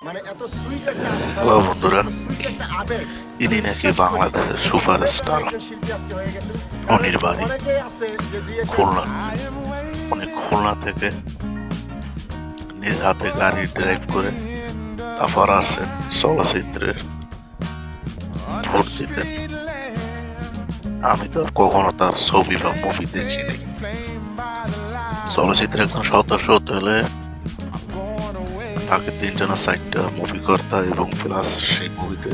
Hello বন্ধুরা, ইনি নাকি বাংলাদেশের সুপারস্টার। উনির বাড়ি খুলনা। উনি খুলনা থেকে নিজ হাতে গাড়ি ড্রাইভ করে তারপর আসছেন চলচ্চিত্রের ভোট দিতেন। আমি তো আর কখনো তার ছবি বা মুভি দেখিনি। চলচ্চিত্রে একজন সদস্য হতে হলে তাকে 3টা না 4টা মুভি করতে হয় এবং প্লাস সেই মুভিতে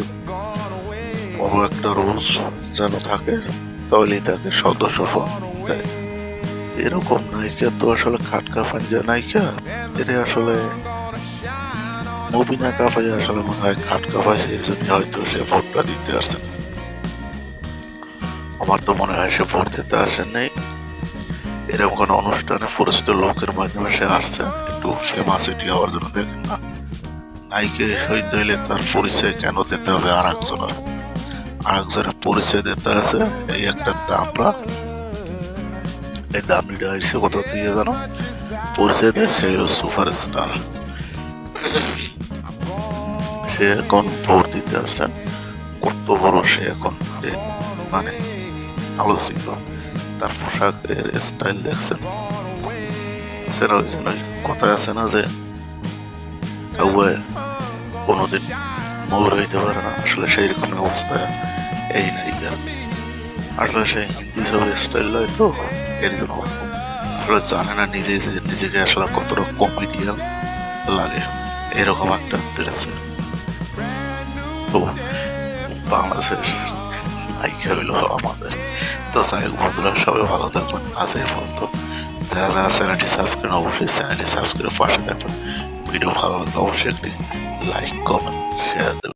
বড় একটা রোলস যেন থাকে, তাহলেই তাকে সদস্য দেয়। এরকম নায়িকা তো আসলে খাটকা ফাঞ্জা নায়িকা, এটা আসলে মুভি না কাপাই আসলে মনে হয় খাটকা পাইছে, এই জন্য হয়তো সে ভোটটা দিতে আসছে। আমার তো মনে হয় সে ভোট দিতে আসেন নেই, এরকম কোনো অনুষ্ঠানে পরিচিত লোকের মাধ্যমে সে আসছে একটু ফেমাসিটি হওয়ার জন্য। দেখেন না, নায়িকা হইতে হইলে তার পরিচয় কেন দিতে হবে আরেকজনের পরিচয় দিতে আছে। এই একটা দামরা, এই দামড়িটা এসে কোথা থেকে জানো পরিচয় দেয়, সে হলো সুপারস্টার। সে এখন ভোট দিতে আসছেন, কত বড় সে এখন মানে আলোচিত। তার পোশাকের স্টাইল দেখছেন, ওই কথা আছে না যে কোনোদিন মৌর হইতে পারে না, আসলে সেই রকম অবস্থায় এই নায়িকার। আসলে সে হিন্দি ছবির স্টাইল নয় তো, এর জন্য আসলে জানে না নিজেই যে নিজেকে আসলে কতটা কমেডিয়ান লাগে, এরকম একটা ড্রেসে। তো বাংলাদেশের নায়িকা হইল আমাদের। তো যাই হোক বন্ধুরা, সবাই ভালো থাকবেন। আজ এই পর্যন্ত। যারা যারা চ্যানেলটি সাবস্ক্রাইব, অবশ্যই চ্যানেলটি সাবস্ক্রাইব পাশে থাকবেন। ভিডিও ভালো লাগলে অবশ্যই একটি লাইক, কমেন্ট, শেয়ার দেবেন।